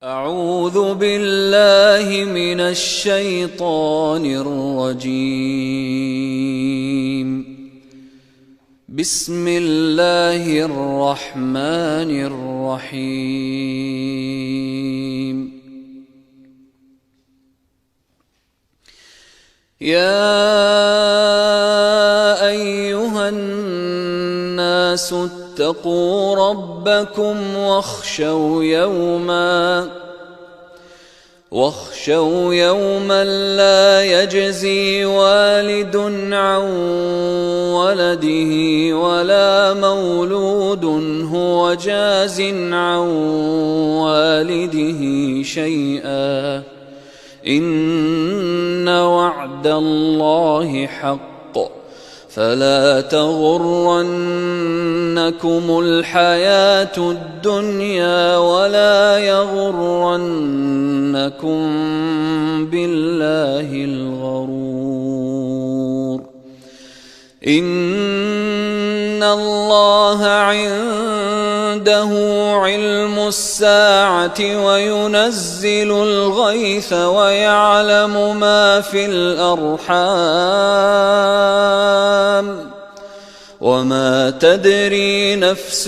أعوذ بالله من الشيطان الرجيم. بسم الله الرحمن الرحيم. يا أيها الناس اتقوا ربكم واخشوا يوما لا يجزي والد عن ولده ولا مولود هو جاز عن والده شيئا إن وعد الله حق فلا تغرنكم الحياة الدنيا ولا يغرنكم بالله الغرور. إن الله عنده علم الساعة وينزل الغيث ويعلم ما في الأرحام وما تدري نفس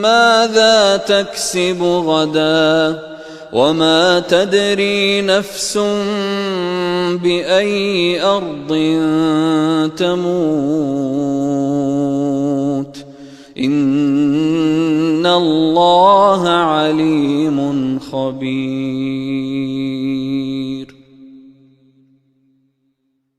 ماذا تكسب غدا وما تدري نفس بأي أرض تموت إن الله عليم خبير.